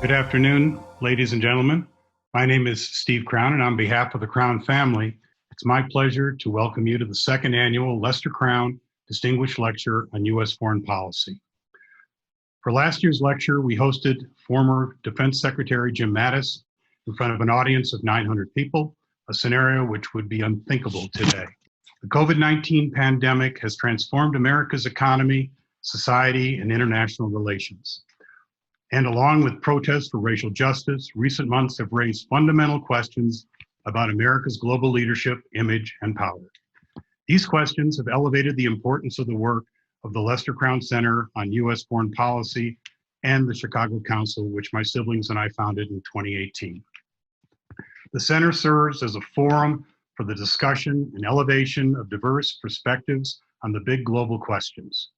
Good afternoon, ladies and gentlemen. My name is Steve Crown, and on behalf of the Crown family, it's my pleasure to welcome you to the second annual Lester Crown Distinguished Lecture on U.S. Foreign Policy. For last year's lecture, we hosted former Defense Secretary Jim Mattis in front of an audience of 900 people, a scenario which would be unthinkable today. The COVID-19 pandemic has transformed America's economy, society, and international relations. And along with protests for racial justice, recent months have raised fundamental questions about America's global leadership, image, and power. These questions have elevated the importance of the work of the Lester Crown Center on U.S. Foreign Policy and the Chicago Council, which my siblings and I founded in 2018. The center serves as a forum for the discussion and elevation of diverse perspectives on the big global questions.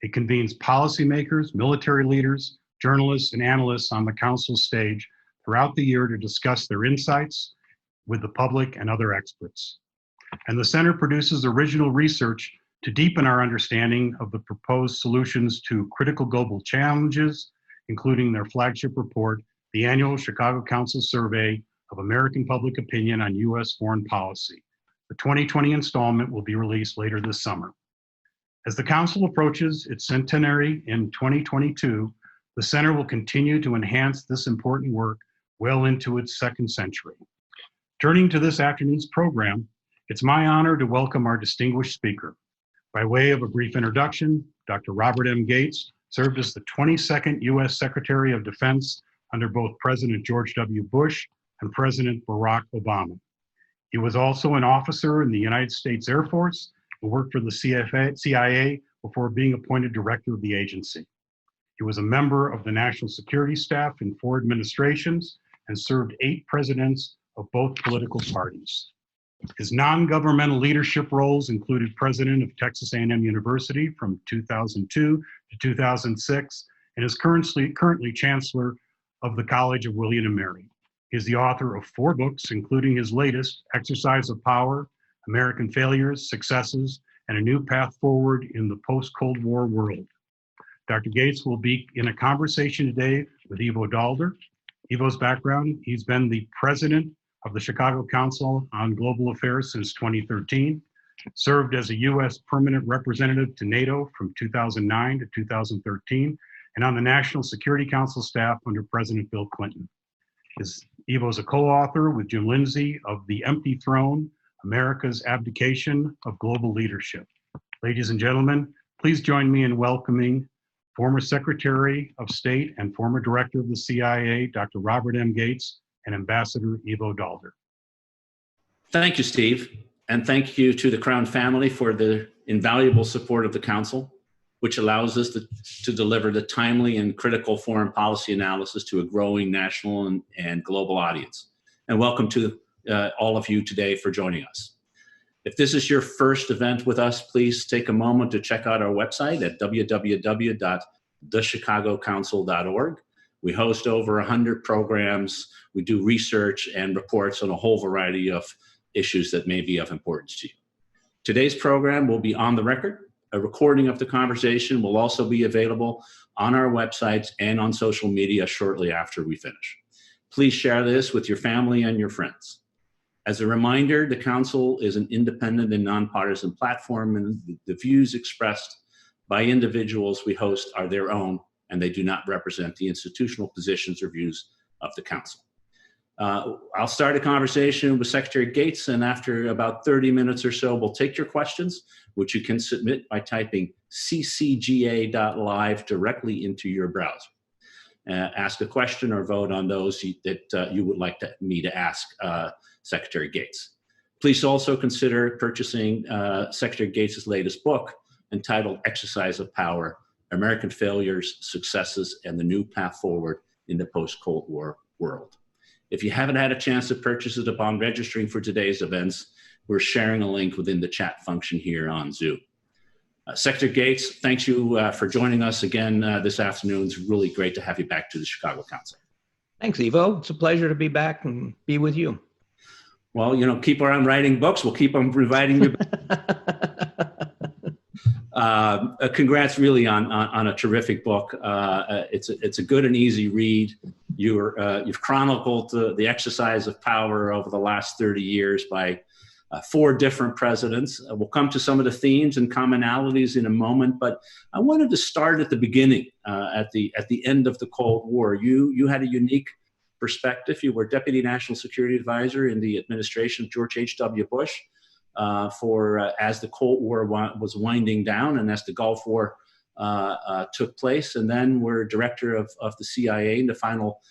It convenes policymakers, military leaders, journalists, and analysts on the council stage throughout the year to discuss their insights with the public and other experts. And the center produces original research to deepen our understanding of the proposed solutions to critical global challenges, including their flagship report, the annual Chicago Council Survey of American Public Opinion on U.S. Foreign Policy. The 2020 installment will be released later this summer. As the council approaches its centenary in 2022, the center will continue to enhance this important work well into its second century. Turning to this afternoon's program, it's my honor to welcome our distinguished speaker. By way of a brief introduction, Dr. Robert M. Gates served as the 22nd U.S. Secretary of Defense under both President George W. Bush and President Barack Obama. He was also an officer in the United States Air Force and worked for the CIA before being appointed director of the agency. He was a member of the National Security Staff in 4 administrations and served 8 presidents of both political parties. His non-governmental leadership roles included president of Texas A&M University from 2002 to 2006 and is currently chancellor of the College of William & Mary. He is the author of 4 books, including his latest, Exercise of Power, American Failures, Successes, and a New Path Forward in the Post-Cold War World. Dr. Gates will be in a conversation today with Ivo Daalder. Ivo's background, he's been the president of the Chicago Council on Global Affairs since 2013, served as a U.S. permanent representative to NATO from 2009 to 2013, and on the National Security Council staff under President Bill Clinton. Ivo's a co-author with Jim Lindsay of The Empty Throne, America's Abdication of Global Leadership. Ladies and gentlemen, please join me in welcoming former Secretary of State and former Director of the CIA, Dr. Robert M. Gates, and Ambassador Ivo Daalder. Thank you, Steve, and thank you to the Crown family for the invaluable support of the Council, which allows us to deliver the timely and critical foreign policy analysis to a growing national and global audience. And welcome to all of you today for joining us. If this is your first event with us, please take a moment to check out our website at www.thechicagocouncil.org. We host over 100 programs. We do research and reports on a whole variety of issues that may be of importance to you. Today's program will be on the record. A recording of the conversation will also be available on our websites and on social media shortly after we finish. Please share this with your family and your friends. As a reminder, the Council is an independent and nonpartisan platform, and the views expressed by individuals we host are their own, and they do not represent the institutional positions or views of the Council. I'll start a conversation with Secretary Gates, and after about 30 minutes or so, we'll take your questions, which you can submit by typing ccga.live directly into your browser. Ask a question or vote on those that you would like me to ask Secretary Gates. Please also consider purchasing Secretary Gates' latest book entitled Exercise of Power, American Failures, Successes, and the New Path Forward in the Post-Cold War World. If you haven't had a chance to purchase it upon registering for today's events, we're sharing a link within the chat function here on Zoom. Secretary Gates, thanks you for joining us again this afternoon. It's really great to have you back to the Chicago Council. Thanks, Ivo. It's a pleasure to be back and be with you. Well, you know, keep on writing books. We'll keep on providing you. Congrats really on a terrific book. It's a good and easy read. You've chronicled the exercise of power over the last 30 years by 4 different presidents. We'll come to some of the themes and commonalities in a moment, but I wanted to start at the beginning, at the end of the Cold War. You had a unique perspective. You were Deputy National Security Advisor in the administration of George H.W. Bush as the Cold War was winding down and as the Gulf War took place, and then were director of the CIA in the final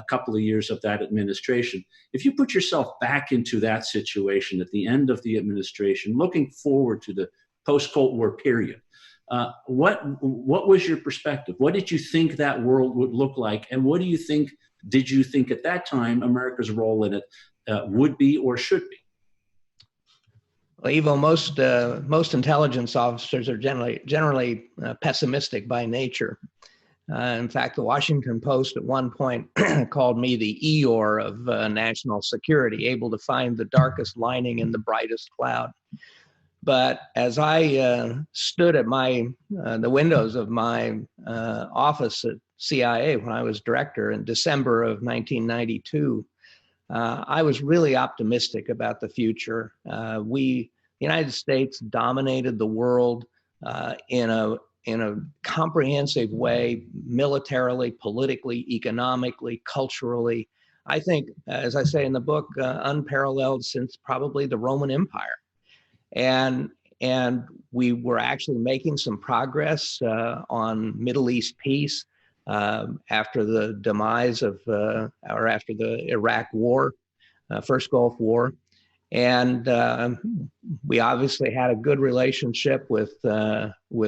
couple of years of that administration. If you put yourself back into that situation at the end of the administration, looking forward to the post-Cold War period, what was your perspective? What did you think that world would look like, and what did you think at that time America's role in it would be or should be? Well, Ivo, most intelligence officers are generally pessimistic by nature. In fact, the Washington Post at one point called me the Eeyore of national security, able to find the darkest lining in the brightest cloud. But as I stood at the windows of my office at CIA when I was director in December of 1992, I was really optimistic about the future. The United States dominated the world in a comprehensive way, militarily, politically, economically, culturally. I think, as I say in the book, unparalleled since probably the Roman Empire. And we were actually making some progress on Middle East peace after the demise of, or after the Iraq War, first Gulf War. And we obviously had a good relationship with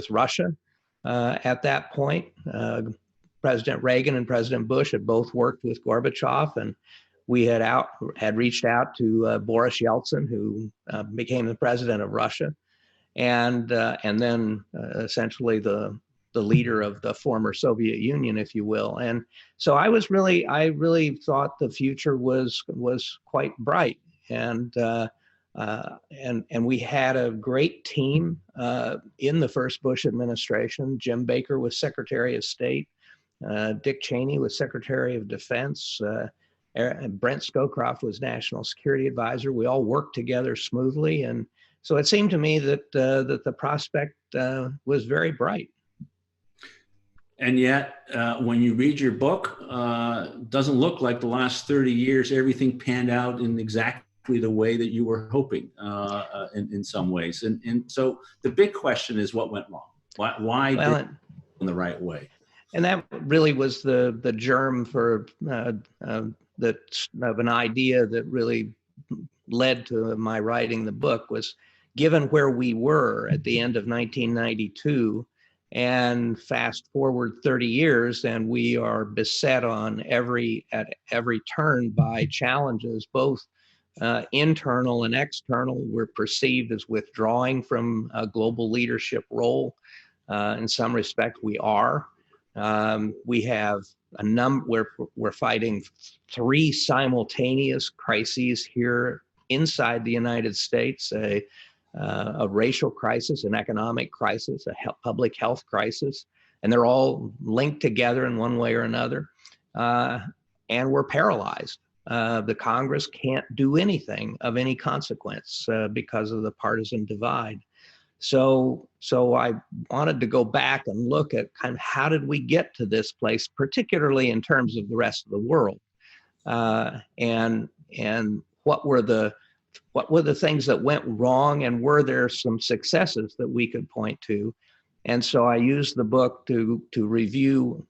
Russia at that point. President Reagan and President Bush had both worked with Gorbachev, and we had reached out to Boris Yeltsin, who became the president of Russia, and then essentially the leader of the former Soviet Union, if you will. And so I really thought the future was quite bright. And we had a great team in the first Bush administration. Jim Baker was Secretary of State, Dick Cheney was Secretary of Defense, Brent Scowcroft was National Security Advisor. We all worked together smoothly, and so it seemed to me that the prospect was very bright. And yet, when you read your book, doesn't look like the last 30 years everything panned out in exactly the way that you were hoping in some ways. And so the big question is, what went wrong? Why did it in the right way? And that really was the germ for of an idea that really led to my writing the book, was given where we were at the end of 1992 and fast forward 30 years, and we are beset at every turn by challenges, both internal and external. We're perceived as withdrawing from a global leadership role. In some respect, we are. We have we're fighting 3 simultaneous crises here inside the United States: a racial crisis, an economic crisis, a public health crisis, and they're all linked together in one way or another. And we're paralyzed. The Congress can't do anything of any consequence because of the partisan divide. So I wanted to go back and look at kind of how did we get to this place, particularly in terms of the rest of the world, and what were the things that went wrong, and were there some successes that we could point to. And so I used the book to review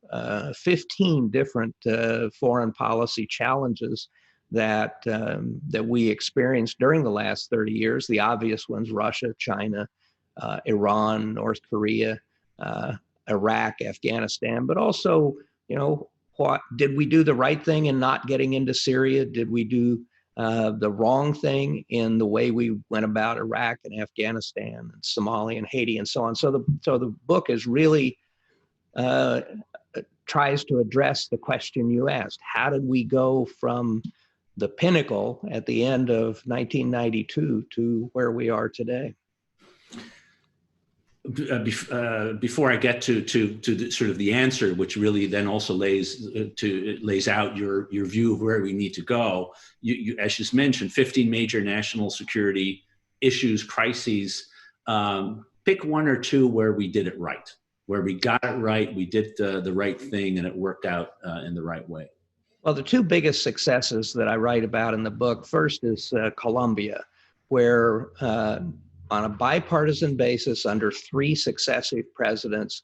15 different foreign policy challenges that we experienced during the last 30 years. The obvious ones: Russia, China, Iran, North Korea, Iraq, Afghanistan. But also, what did we do the right thing in not getting into Syria? Did we do the wrong thing in the way we went about Iraq and Afghanistan and Somalia and Haiti and so on? So the book is really tries to address the question you asked: how did we go from the pinnacle at the end of 1992 to where we are today? Before I get to sort of the answer, which really then also lays out your view of where we need to go, you as just mentioned, 15 major national security issues, crises. Pick one or two where we did it right, where we got it right, we did the right thing, and it worked out in the right way. Well, the two biggest successes that I write about in the book, first is Colombia, where on a bipartisan basis under three successive presidents,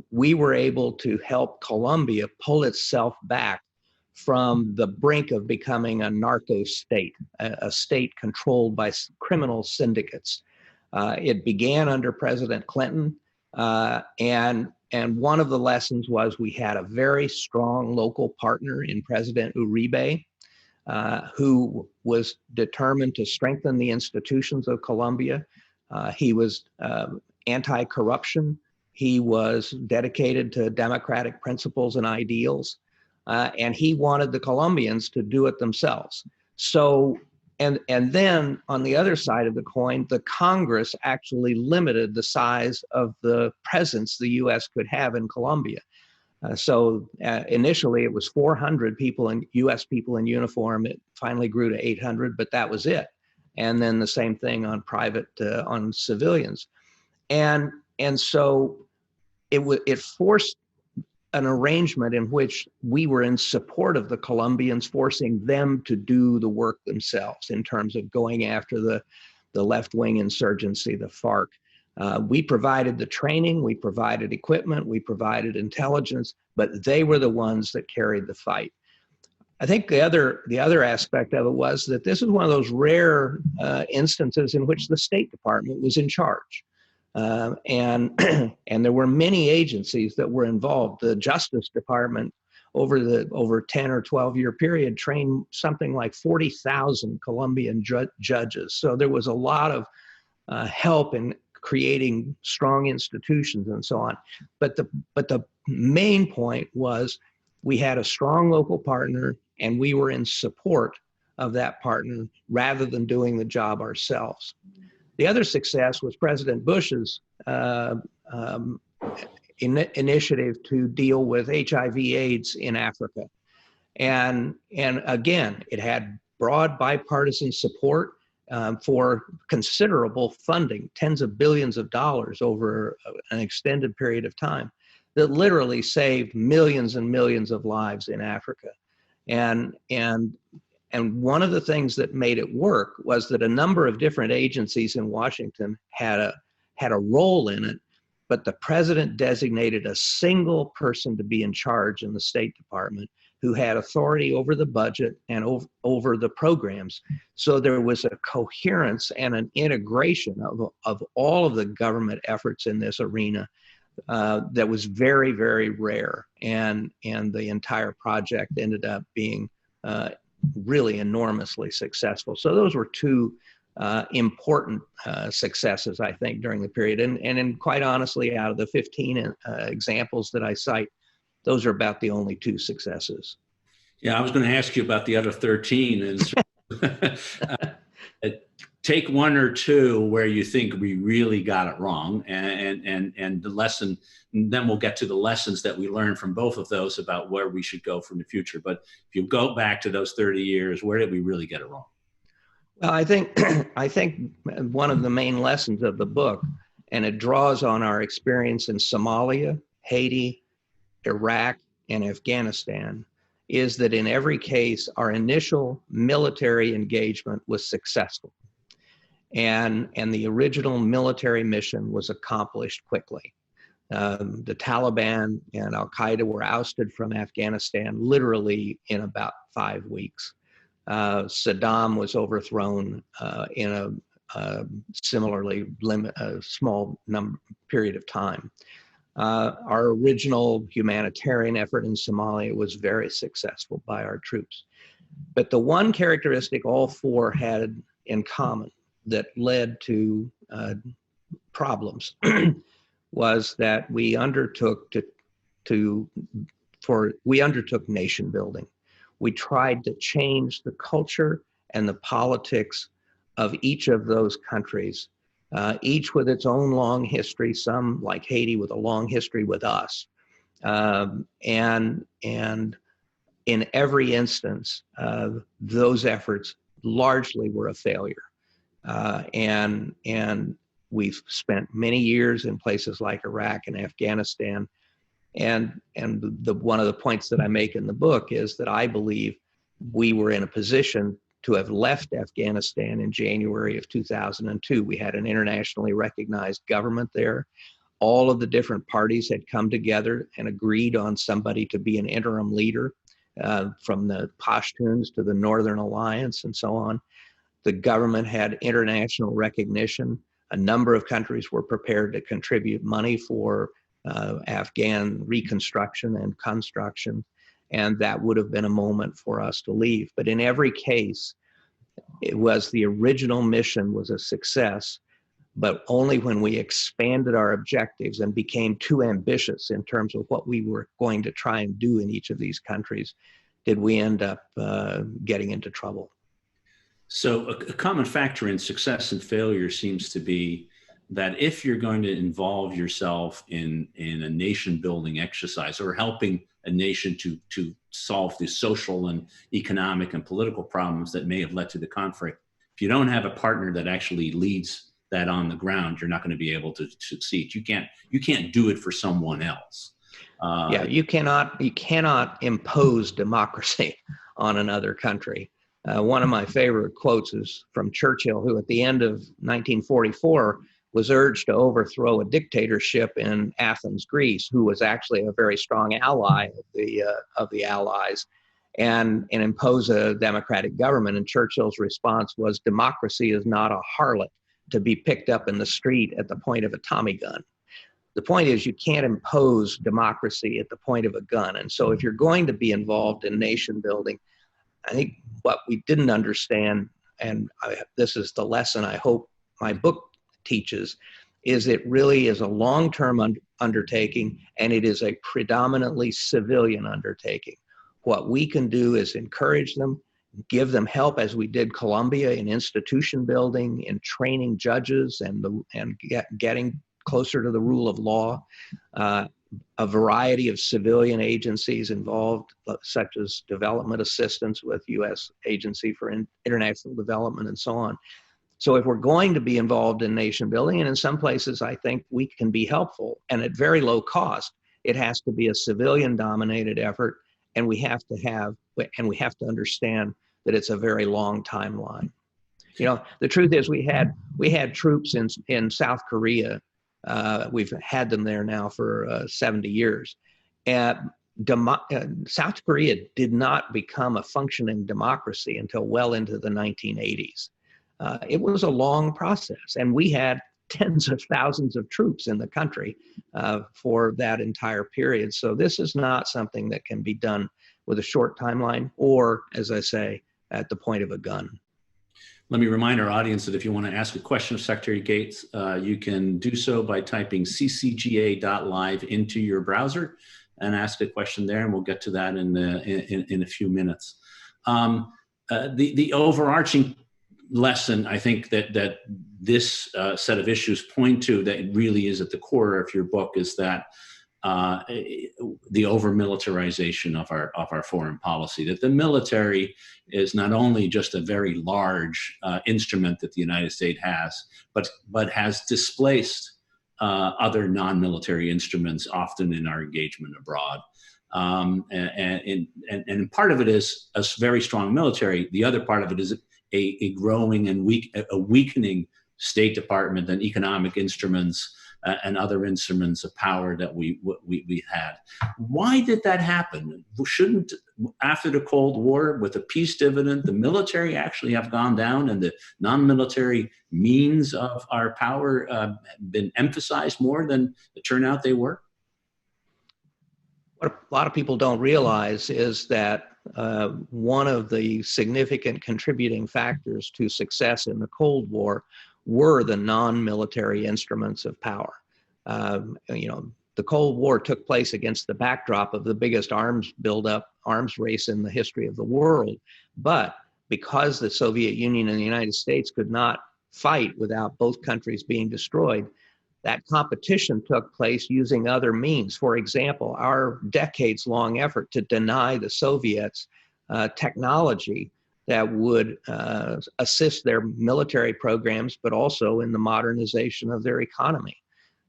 we were able to help Colombia pull itself back from the brink of becoming a narco state, a state controlled by criminal syndicates. It began under President Clinton, and one of the lessons was we had a very strong local partner in President Uribe, who was determined to strengthen the institutions of Colombia. He was anti-corruption. He was dedicated to democratic principles and ideals, and he wanted the Colombians to do it themselves. So, and then on the other side of the coin, the Congress actually limited the size of the presence the U.S. could have in Colombia. Initially it was 400 U.S. people in uniform. It finally grew to 800, but that was it. And then the same thing on on civilians. And so it forced an arrangement in which we were in support of the Colombians, forcing them to do the work themselves in terms of going after the left-wing insurgency, the FARC. We provided the training, we provided equipment, we provided intelligence, but they were the ones that carried the fight. I think the other aspect of it was that this is one of those rare instances in which the State Department was in charge. And there were many agencies that were involved. The Justice Department over 10 or 12 year period trained something like 40,000 Colombian judges. So there was a lot of help in creating strong institutions and so on. But the main point was we had a strong local partner and we were in support of that partner rather than doing the job ourselves. The other success was President Bush's initiative to deal with HIV/AIDS in Africa. And again, it had broad bipartisan support for considerable funding, tens of billions of dollars over an extended period of time that literally saved millions and millions of lives in Africa. And one of the things that made it work was that a number of different agencies in Washington had a role in it, but the president designated a single person to be in charge in the State Department who had authority over the budget and over the programs. So there was a coherence and an integration of all of the government efforts in this arena that was very, very rare. And the entire project ended up being really enormously successful. So those were two important successes, I think, during the period. And quite honestly, out of the 15 examples that I cite, those are about the only two successes. Yeah, I was going to ask you about the other 13. And take one or two where you think we really got it wrong, and the lesson. And then we'll get to the lessons that we learned from both of those about where we should go from the future. But if you go back to those 30 years, where did we really get it wrong? Well, I think one of the main lessons of the book, and it draws on our experience in Somalia, Haiti, Iraq, and Afghanistan, is that in every case, our initial military engagement was successful. And the original military mission was accomplished quickly. The Taliban and Al-Qaeda were ousted from Afghanistan literally in about 5 weeks. Saddam was overthrown in a similarly small period of time. Our original humanitarian effort in Somalia was very successful by our troops. But the one characteristic all four had in common that led to problems was that we undertook nation building. We tried to change the culture and the politics of each of those countries each with its own long history, some like Haiti with a long history with us. And in every instance, those efforts largely were a failure. And we've spent many years in places like Iraq and Afghanistan. And one of the points that I make in the book is that I believe we were in a position to have left Afghanistan in January of 2002. We had an internationally recognized government there. All of the different parties had come together and agreed on somebody to be an interim leader, from the Pashtuns to the Northern Alliance and so on. The government had international recognition. A number of countries were prepared to contribute money for Afghan reconstruction and construction, and that would have been a moment for us to leave. But in every case, it was the original mission was a success, but only when we expanded our objectives and became too ambitious in terms of what we were going to try and do in each of these countries did we end up getting into trouble. So a common factor in success and failure seems to be that if you're going to involve yourself in a nation building exercise or helping a nation to solve the social and economic and political problems that may have led to the conflict, if you don't have a partner that actually leads that on the ground, you're not going to be able to succeed. You can't do it for someone else. Yeah, you cannot impose democracy on another country. One of my favorite quotes is from Churchill, who at the end of 1944 was urged to overthrow a dictatorship in Athens, Greece, who was actually a very strong ally of the Allies, and impose a democratic government. And Churchill's response was, "Democracy is not a harlot to be picked up in the street at the point of a Tommy gun." The point is, you can't impose democracy at the point of a gun. And so if you're going to be involved in nation building, I think what we didn't understand, and this is the lesson I hope my book teaches, is it really is a long-term undertaking, and it is a predominantly civilian undertaking. What we can do is encourage them, give them help, as we did Colombia, in institution building, in training judges, and getting closer to the rule of law. A variety of civilian agencies involved, such as development assistance with U.S. Agency for International Development and so on. So if we're going to be involved in nation building, and in some places I think we can be helpful, and at very low cost, it has to be a civilian-dominated effort, and we have to understand that it's a very long timeline. You know, the truth is we had troops in South Korea. We've had them there now for 70 years. And South Korea did not become a functioning democracy until well into the 1980s. It was a long process, and we had tens of thousands of troops in the country for that entire period. So this is not something that can be done with a short timeline or, as I say, at the point of a gun. Let me remind our audience that if you want to ask a question of Secretary Gates, you can do so by typing ccga.live into your browser and ask a question there, and we'll get to that in a few minutes. The overarching lesson, I think, that this set of issues point to, that really is at the core of your book, is that the over-militarization of our foreign policy, that the military is not only just a very large instrument that the United States has, but has displaced other non-military instruments often in our engagement abroad. And part of it is a very strong military. The other part of it is a growing and weakening State Department and economic instruments and other instruments of power that we had. Why did that happen? Shouldn't, after the Cold War, with a peace dividend, the military actually have gone down and the non-military means of our power been emphasized more than the turnout they were? What a lot of people don't realize is that one of the significant contributing factors to success in the Cold War were the non-military instruments of power. The Cold War took place against the backdrop of the biggest arms race in the history of the world. But because the Soviet Union and the United States could not fight without both countries being destroyed. That competition took place using other means. For example, our decades-long effort to deny the Soviets technology that would assist their military programs, but also in the modernization of their economy.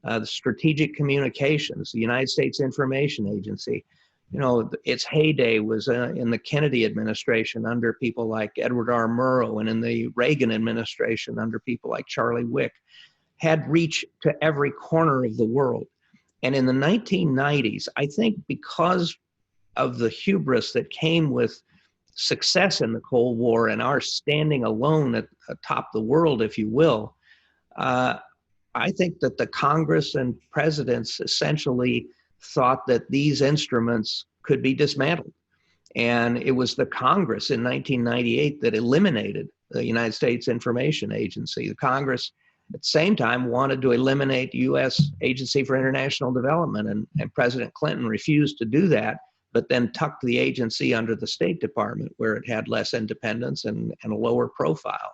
The strategic communications, the United States Information Agency, you know, its heyday was in the Kennedy administration under people like Edward R. Murrow, and in the Reagan administration under people like Charlie Wick, had reach to every corner of the world. And in the 1990s, I think because of the hubris that came with success in the Cold War and our standing alone atop the world, if you will, I think that the Congress and presidents essentially thought that these instruments could be dismantled. And it was the Congress in 1998 that eliminated the United States Information Agency. The Congress, at the same time, wanted to eliminate the U.S. Agency for International Development, and President Clinton refused to do that, but then tucked the agency under the State Department, where it had less independence and a lower profile.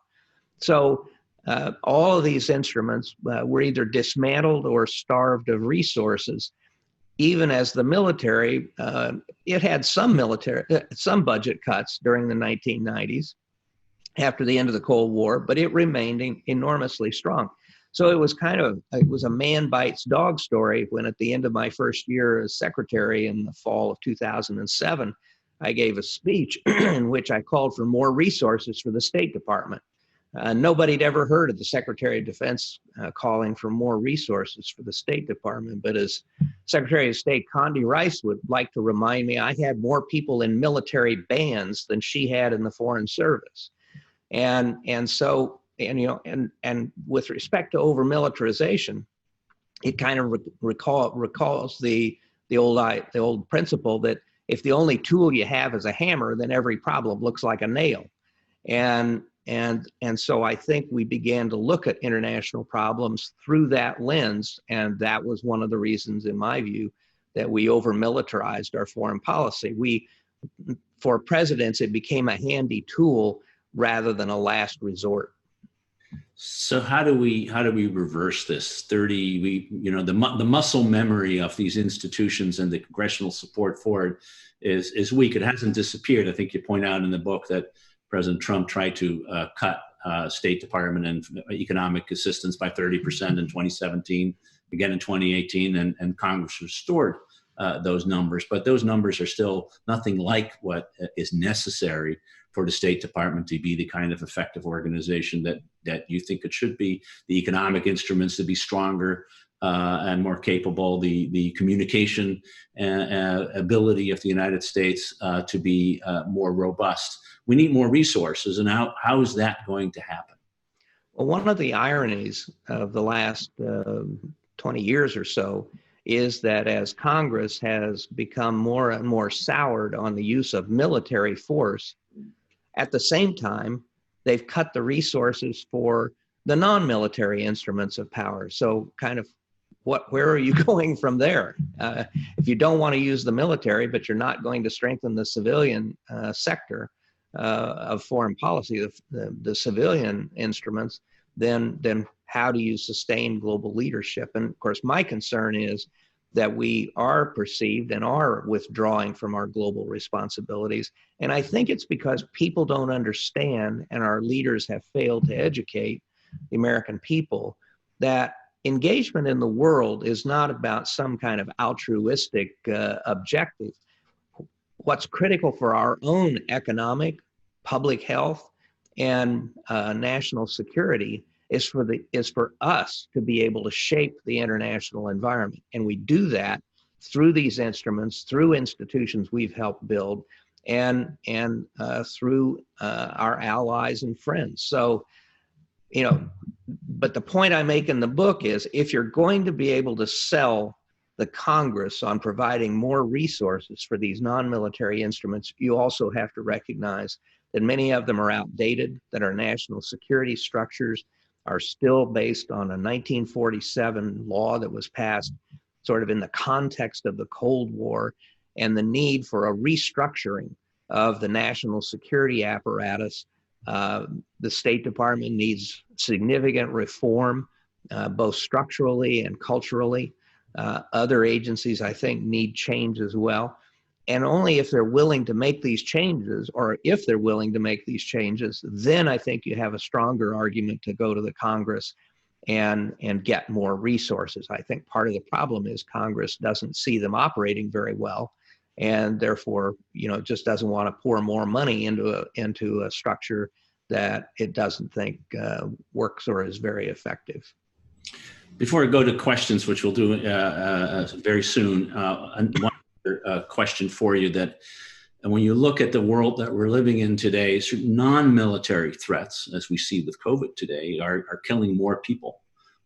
So all of these instruments were either dismantled or starved of resources. Even as the military, it had some budget cuts during the 1990s after the end of the Cold War, but it remained enormously strong. So it was a man bites dog story when at the end of my first year as secretary in the fall of 2007, I gave a speech in which I called for more resources for the State Department. Nobody had ever heard of the Secretary of Defense calling for more resources for the State Department, but as Secretary of State Condi Rice would like to remind me, I had more people in military bands than she had in the Foreign Service. And with respect to over-militarization, it kind of recalls the old principle that if the only tool you have is a hammer, then every problem looks like a nail. And so I think we began to look at international problems through that lens, and that was one of the reasons, in my view, that we over-militarized our foreign policy. For presidents, it became a handy tool rather than a last resort. So how do we reverse this? The muscle memory of these institutions and the congressional support for it is weak. It hasn't disappeared. I think you point out in the book that President Trump tried to cut State Department and economic assistance by 30% in 2017, again in 2018, and Congress restored those numbers. But those numbers are still nothing like what is necessary for the State Department to be the kind of effective organization that you think it should be, the economic instruments to be stronger and more capable, the communication ability of the United States to be more robust. We need more resources, and how is that going to happen? Well, one of the ironies of the last 20 years or so is that as Congress has become more and more soured on the use of military force, at the same time, they've cut the resources for the non-military instruments of power. So kind of where are you going from there? If you don't want to use the military, but you're not going to strengthen the civilian sector of foreign policy, the civilian instruments, then how do you sustain global leadership? And of course, my concern is that we are perceived and are withdrawing from our global responsibilities. And I think it's because people don't understand, and our leaders have failed to educate the American people, that engagement in the world is not about some kind of altruistic objective. What's critical for our own economic, public health, and national security is for us to be able to shape the international environment. And we do that through these instruments, through institutions we've helped build, and through our allies and friends. So, but the point I make in the book is, if you're going to be able to sell the Congress on providing more resources for these non-military instruments, you also have to recognize that many of them are outdated, that our national security structures are still based on a 1947 law that was passed sort of in the context of the Cold War, and the need for a restructuring of the national security apparatus The State Department needs significant reform, both structurally and culturally. Other agencies, I think, need change as well. And only if they're willing to make these changes, or if they're willing to make these changes, then I think you have a stronger argument to go to the Congress and get more resources. I think part of the problem is Congress doesn't see them operating very well, and therefore, just doesn't want to pour more money into a structure that it doesn't think works or is very effective. Before I go to questions, which we'll do very soon, one other question for you, that when you look at the world that we're living in today, certain non-military threats, as we see with COVID today, are killing more people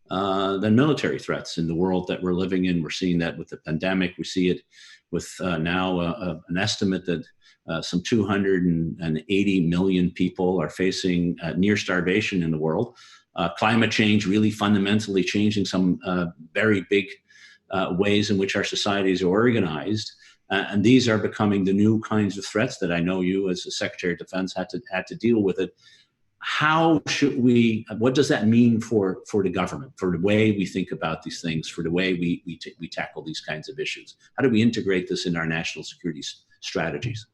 than military threats in the world that we're living in. We're seeing that with the pandemic. We see it with now an estimate that some 280 million people are facing near starvation in the world. Climate change really fundamentally changing some very big ways in which our societies are organized. And these are becoming the new kinds of threats that I know you as the Secretary of Defense had to deal with it. How should we, what does that mean for the government, for the way we think about these things, for the way we tackle these kinds of issues? How do we integrate this in our national security strategies?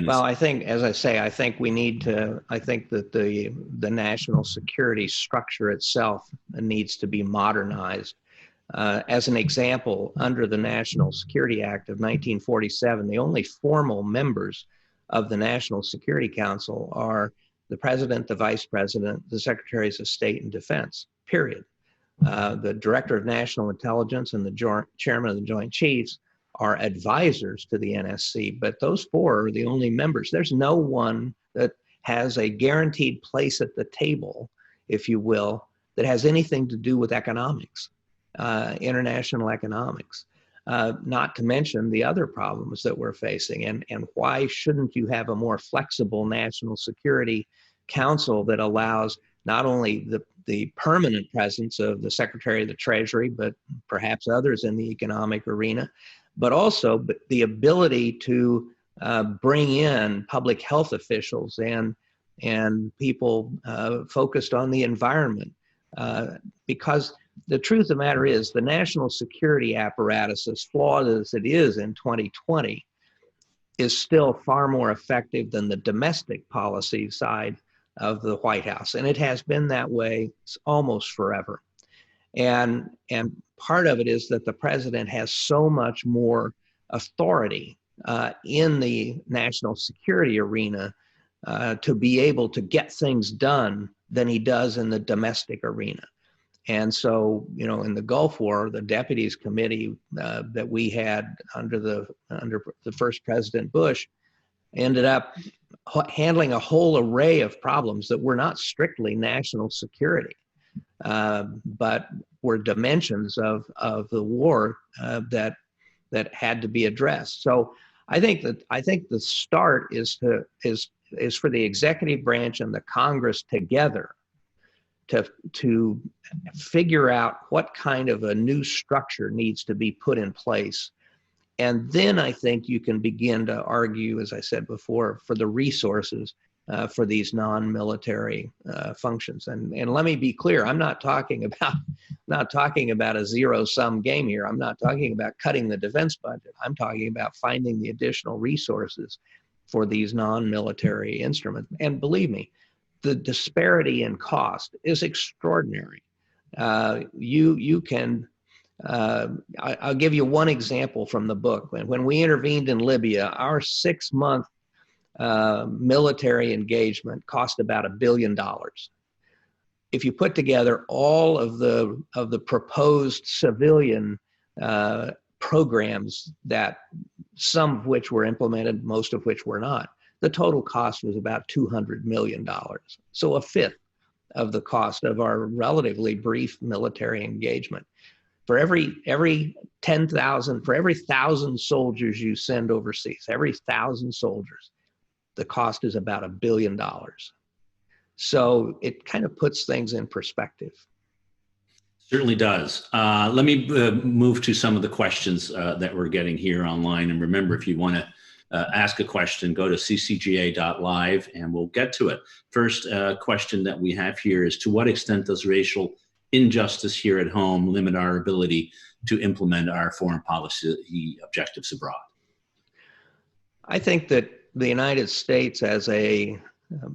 Well, I think, as I say, I think we need to, I think that the national security structure itself needs to be modernized. As an example, under the National Security Act of 1947, the only formal members of the National Security Council are the President, the Vice President, the Secretaries of State and Defense, period. The Director of National Intelligence and the Chairman of the Joint Chiefs are advisors to the NSC, but those four are the only members. There's no one that has a guaranteed place at the table, if you will, that has anything to do with economics, international economics, not to mention the other problems that we're facing. And why shouldn't you have a more flexible National Security Council that allows not only the permanent presence of the Secretary of the Treasury, but perhaps others in the economic arena, but also the ability to bring in public health officials and people focused on the environment. Because the truth of the matter is the national security apparatus, as flawed as it is in 2020, is still far more effective than the domestic policy side of the White House. And it has been that way almost forever. And part of it is that the president has so much more authority in the national security arena to be able to get things done than he does in the domestic arena. And so, in the Gulf War, the Deputies Committee that we had under the first President Bush ended up handling a whole array of problems that were not strictly national security, but were dimensions of the war that had to be addressed. So I think the start is for the executive branch and the Congress together to figure out what kind of a new structure needs to be put in place. And then I think you can begin to argue, as I said before, for the resources for these non-military functions. And let me be clear, I'm not talking about a zero-sum game here. I'm not talking about cutting the defense budget. I'm talking about finding the additional resources for these non-military instruments. And believe me, the disparity in cost is extraordinary. You can, I'll give you one example from the book. When we intervened in Libya, our 6-month military engagement cost about $1 billion. If you put together all of the proposed civilian programs, that some of which were implemented, most of which were not, the total cost was about $200 million. So a fifth of the cost of our relatively brief military engagement. For every 10,000, for every 1,000 soldiers you send overseas, every 1,000 soldiers, the cost is about $1 billion. So it kind of puts things in perspective. Certainly does. Let me move to some of the questions that we're getting here online. And remember, if you want to ask a question, go to ccga.live and we'll get to it. First question that we have here is, to what extent does racial injustice here at home limit our ability to implement our foreign policy objectives abroad? I think that the United States as a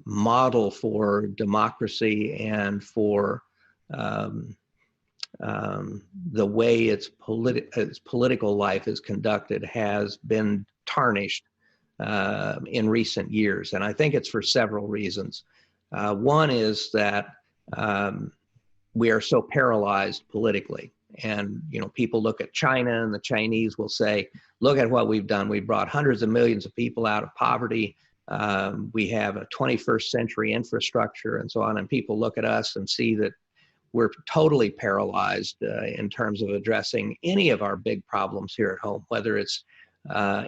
model for democracy and for the way its political life is conducted has been tarnished in recent years. And I think it's for several reasons. One is that we are so paralyzed politically. And, you know, people look at China and the Chinese will say, look at what we've done. We brought hundreds of millions of people out of poverty. We have a 21st century infrastructure and so on. And people look at us and see that we're totally paralyzed in terms of addressing any of our big problems here at home, whether it's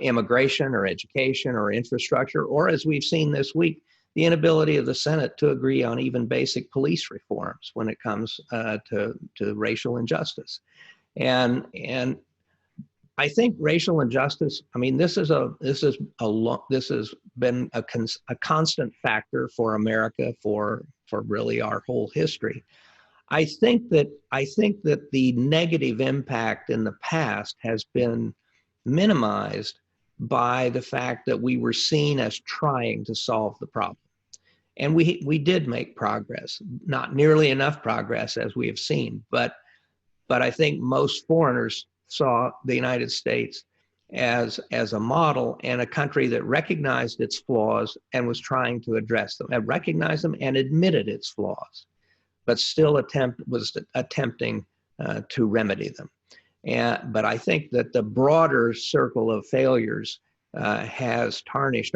immigration or education or infrastructure, or as we've seen this week, the inability of the Senate to agree on even basic police reforms when it comes to racial injustice. And I think racial injustice, I mean, this has been a constant factor for America for really our whole history. I think that the negative impact in the past has been minimized by the fact that we were seen as trying to solve the problem. And we did make progress, not nearly enough progress as we have seen, but I think most foreigners saw the United States as a model and a country that recognized its flaws and was trying to address them, and recognized them and admitted its flaws, but still attempting to remedy them. But I think that the broader circle of failures has tarnished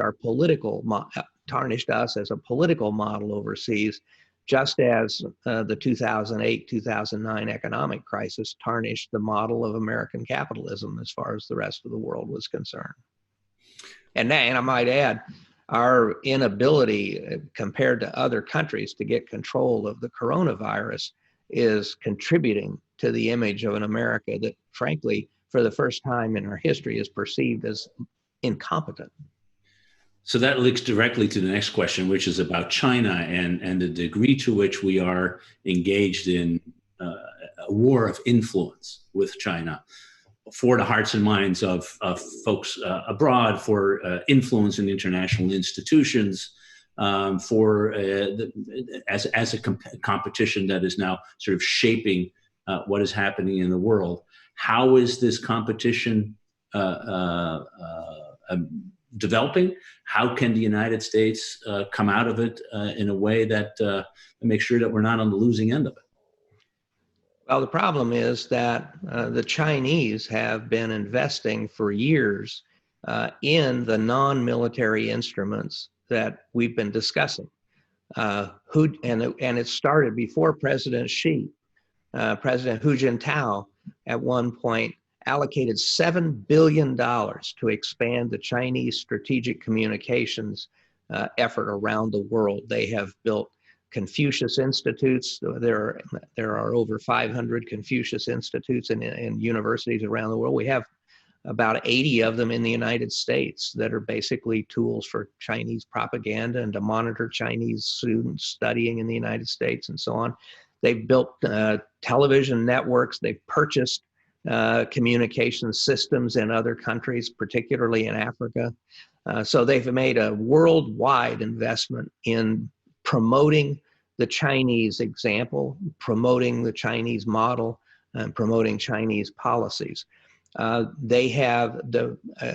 tarnished us as a political model overseas, just as the 2008-2009 economic crisis tarnished the model of American capitalism as far as the rest of the world was concerned. And I might add, our inability compared to other countries to get control of the coronavirus is contributing to the image of an America that, frankly, for the first time in our history is perceived as incompetent. So that links directly to the next question, which is about China and the degree to which we are engaged in a war of influence with China for the hearts and minds of folks abroad, for influence in international institutions, as a competition that is now sort of shaping what is happening in the world. How is this competition developing? How can the United States come out of it in a way that makes sure that we're not on the losing end of it? Well, the problem is that the Chinese have been investing for years in the non-military instruments that we've been discussing. And it started before President Xi. President Hu Jintao at one point allocated $7 billion to expand the Chinese strategic communications effort around the world. They have built Confucius Institutes. There are over 500 Confucius Institutes in universities around the world. We have about 80 of them in the United States that are basically tools for Chinese propaganda and to monitor Chinese students studying in the United States and so on. They've built television networks. They've purchased communication systems in other countries, particularly in Africa. So they've made a worldwide investment in promoting the Chinese example, promoting the Chinese model, and promoting Chinese policies. They have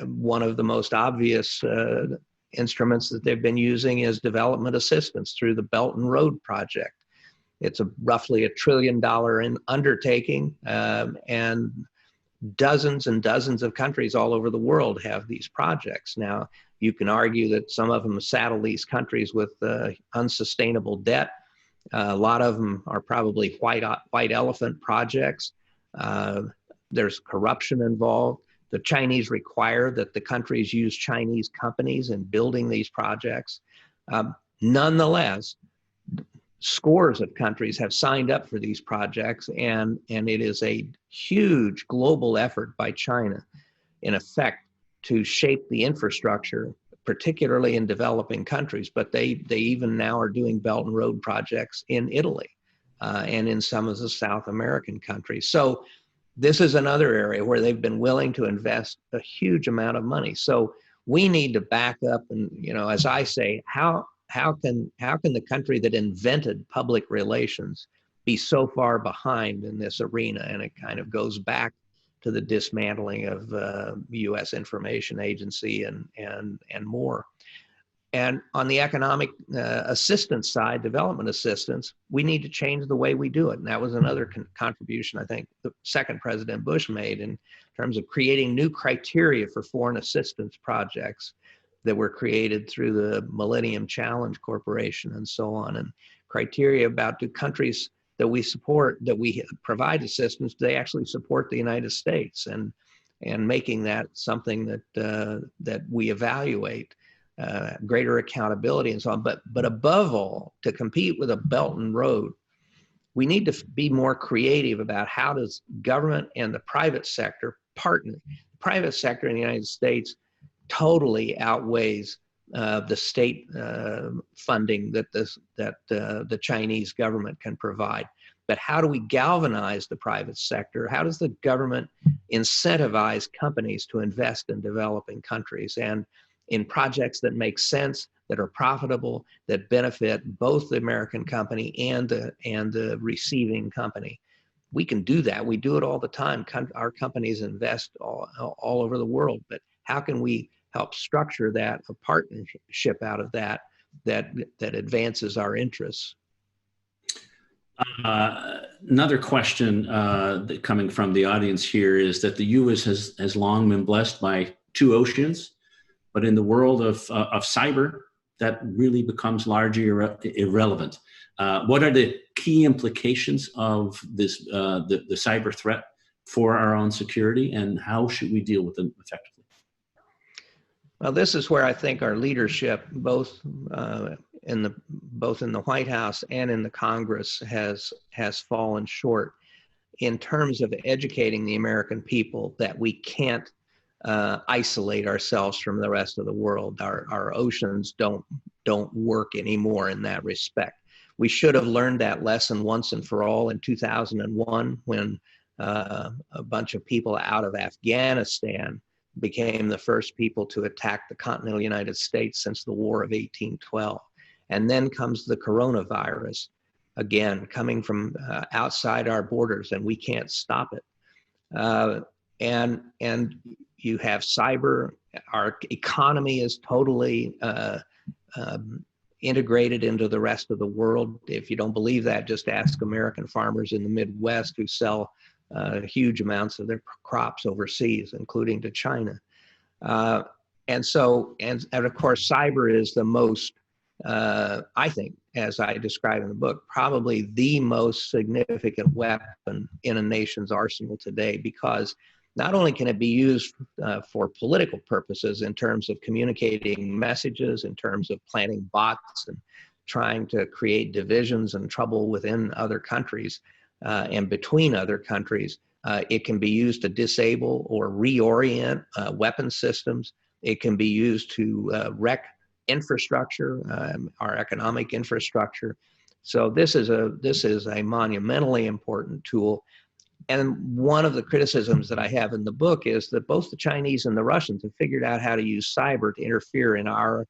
one of the most obvious instruments that they've been using is development assistance through the Belt and Road Project. It's roughly $1 trillion undertaking, and dozens and dozens of countries all over the world have these projects. Now, you can argue that some of them saddle these countries with unsustainable debt. A lot of them are probably white elephant projects. There's corruption involved. The Chinese require that the countries use Chinese companies in building these projects. Nonetheless, scores of countries have signed up for these projects, and it is a huge global effort by China, in effect, to shape the infrastructure, particularly in developing countries. But they even now are doing Belt and Road projects in Italy and in some of the South American countries. So this is another area where they've been willing to invest a huge amount of money. So we need to back up and, you know, as I say, how can the country that invented public relations be so far behind in this arena? And it kind of goes back to the dismantling of the U.S. Information Agency and more. And on the economic assistance side, development assistance, we need to change the way we do it. And that was another contribution I think the second President Bush made in terms of creating new criteria for foreign assistance projects that were created through the Millennium Challenge Corporation and so on, and criteria about do countries that we support, that we provide assistance, do they actually support the United States, and making that something that we evaluate. Greater accountability and so on. But above all, to compete with a Belt and Road, we need to be more creative about how does government and the private sector partner. The private sector in the United States totally outweighs the state funding that the Chinese government can provide. But how do we galvanize the private sector? How does the government incentivize companies to invest in developing countries and in projects that make sense, that are profitable, that benefit both the American company and the receiving company? We can do that. We do it all the time. Our companies invest all over the world. But how can we help structure that, a partnership out of that advances our interests? Another question coming from the audience here is that the U.S. has long been blessed by two oceans. But in the world of cyber, that really becomes largely irrelevant. What are the key implications of this, the cyber threat for our own security, and how should we deal with them effectively? Well, this is where I think our leadership, both in the White House and in the Congress, has fallen short in terms of educating the American people that we can't isolate ourselves from the rest of the world. Our oceans don't work anymore in that respect. We should have learned that lesson once and for all in 2001 when a bunch of people out of Afghanistan became the first people to attack the continental United States since the War of 1812. And then comes the coronavirus, again, coming from outside our borders, and we can't stop it. And you have cyber. Our economy is totally integrated into the rest of the world. If you don't believe that, just ask American farmers in the Midwest who sell huge amounts of their crops overseas, including to China. And of course, cyber is the most, I think, as I describe in the book, probably the most significant weapon in a nation's arsenal today, because not only can it be used for political purposes in terms of communicating messages, in terms of planting bots and trying to create divisions and trouble within other countries and between other countries, it can be used to disable or reorient weapon systems. It can be used to wreck infrastructure, our economic infrastructure. So this is a monumentally important tool. And one of the criticisms that I have in the book is that both the Chinese and the Russians have figured out how to use cyber to interfere in our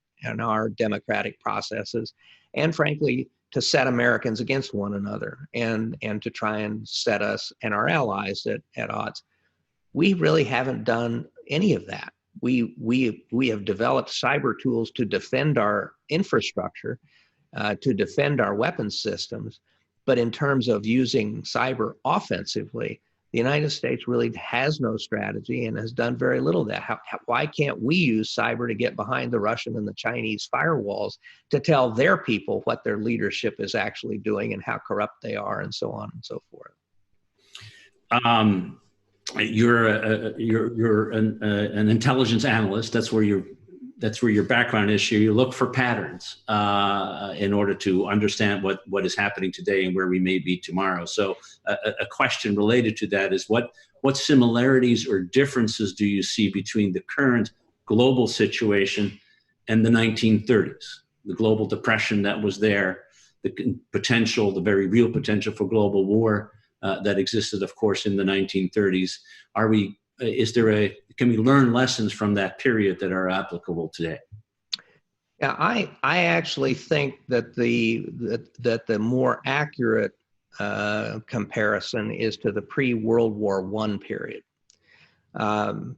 democratic processes, and frankly, to set Americans against one another and to try and set us and our allies at odds. We really haven't done any of that. We have developed cyber tools to defend our infrastructure, to defend our weapons systems. But in terms of using cyber offensively, the United States really has no strategy and has done very little of that. Why can't we use cyber to get behind the Russian and the Chinese firewalls to tell their people what their leadership is actually doing and how corrupt they are, and so on and so forth? You're an intelligence analyst. That's where your background is. You look for patterns in order to understand what is happening today and where we may be tomorrow. So a question related to that is what similarities or differences do you see between the current global situation and the 1930s, the global depression that was there, the potential, the very real potential for global war that existed, of course, in the 1930s. Can we learn lessons from that period that are applicable today? Yeah, I actually think that the more accurate comparison is to the pre-World War I period,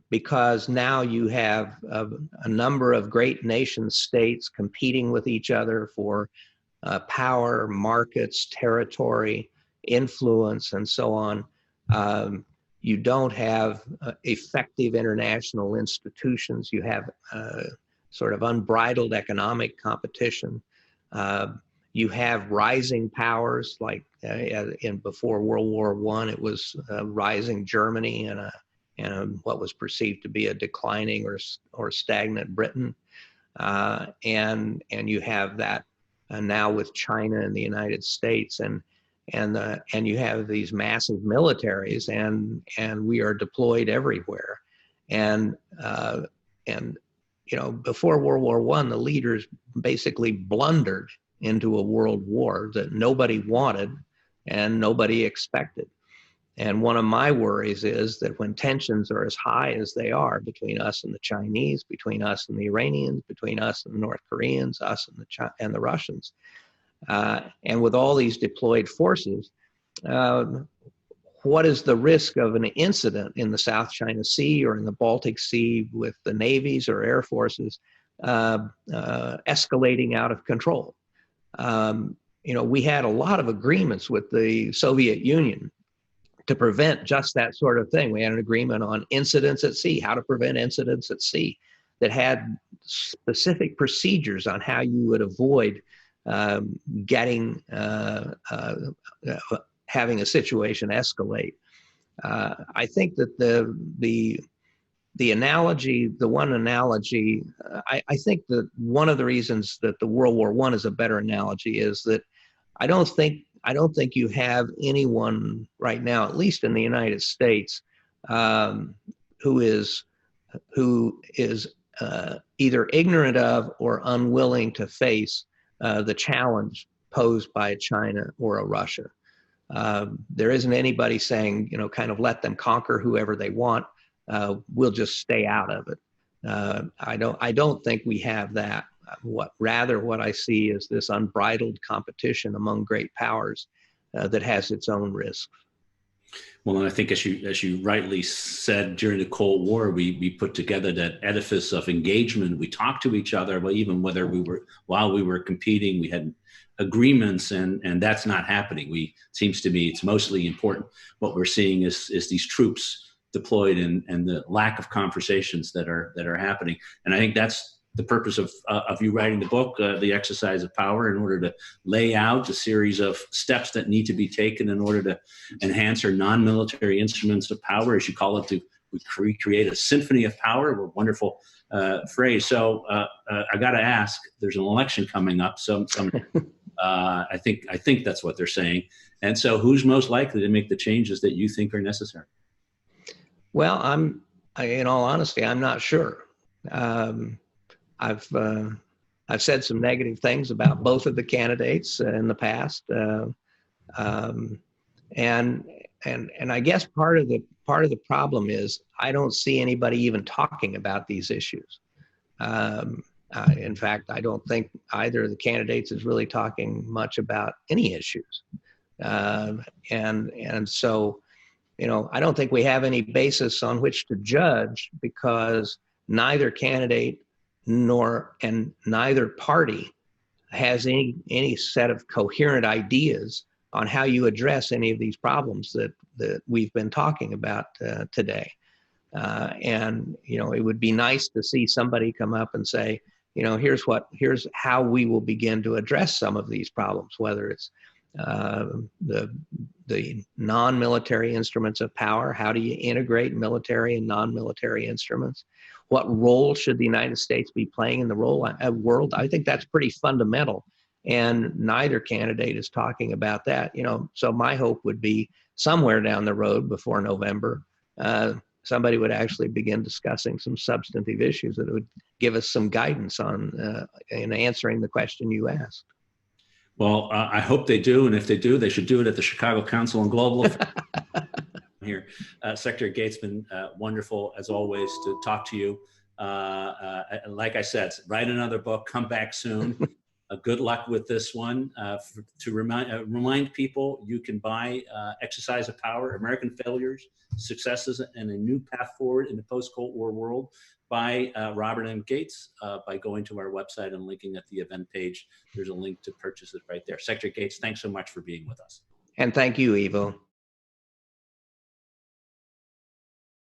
because now you have a number of great nation states competing with each other for power, markets, territory, influence, and so on. You don't have effective international institutions. You have sort of unbridled economic competition. You have rising powers, like before World War I, it was rising Germany and what was perceived to be a declining or stagnant Britain, and you have that now with China and the United States, and you have these massive militaries, and we are deployed everywhere, and before World War I, the leaders basically blundered into a world war that nobody wanted and nobody expected. And one of my worries is that when tensions are as high as they are between us and the Chinese, between us and the Iranians, between us and the North Koreans, us and the Russians, and with all these deployed forces, what is the risk of an incident in the South China Sea or in the Baltic Sea with the navies or air forces escalating out of control? We had a lot of agreements with the Soviet Union to prevent just that sort of thing. We had an agreement on incidents at sea, how to prevent incidents at sea, that had specific procedures on how you would avoid having a situation escalate. I think that the analogy, the one analogy, I think that one of the reasons that the World War I is a better analogy is that I don't think you have anyone right now, at least in the United States, who is either ignorant of or unwilling to face the challenge posed by China or a Russia. There isn't anybody saying, kind of let them conquer whoever they want. We'll just stay out of it. I don't think we have that. What I see is this unbridled competition among great powers that has its own risks. Well, and I think as you rightly said, during the Cold War, we put together that edifice of engagement. We talked to each other, but even while we were competing, we had agreements, and that's not happening. Seems to me it's mostly important. What we're seeing is these troops deployed and the lack of conversations that are happening. And I think that's the purpose of you writing the book, The Exercise of Power, in order to lay out a series of steps that need to be taken in order to enhance our non-military instruments of power, as you call it, to create a symphony of power, a wonderful phrase. So I got to ask, there's an election coming up. I think that's what they're saying. And so who's most likely to make the changes that you think are necessary? Well, in all honesty, I'm not sure. I've said some negative things about both of the candidates in the past, and I guess part of the problem is I don't see anybody even talking about these issues. In fact, I don't think either of the candidates is really talking much about any issues, and so I don't think we have any basis on which to judge, because neither candidate and neither party has any set of coherent ideas on how you address any of these problems that we've been talking about today. And it would be nice to see somebody come up and say, here's how we will begin to address some of these problems, whether it's the non-military instruments of power. How do you integrate military and non-military instruments? What role should the United States be playing in the world? I think that's pretty fundamental, and neither candidate is talking about that. So my hope would be somewhere down the road before November, somebody would actually begin discussing some substantive issues that would give us some guidance on in answering the question you asked. Well, I hope they do, and if they do, they should do it at the Chicago Council on Global Affairs. Here, Secretary Gates, been wonderful as always to talk to you. Like I said, write another book, come back soon. Good luck with this one. To remind people, you can buy Exercise of Power, American Failures, Successes, and a New Path Forward in the Post-Cold War World by Robert M. Gates by going to our website and linking at the event page. There's a link to purchase it right there. Secretary Gates, thanks so much for being with us. And thank you, Ivo.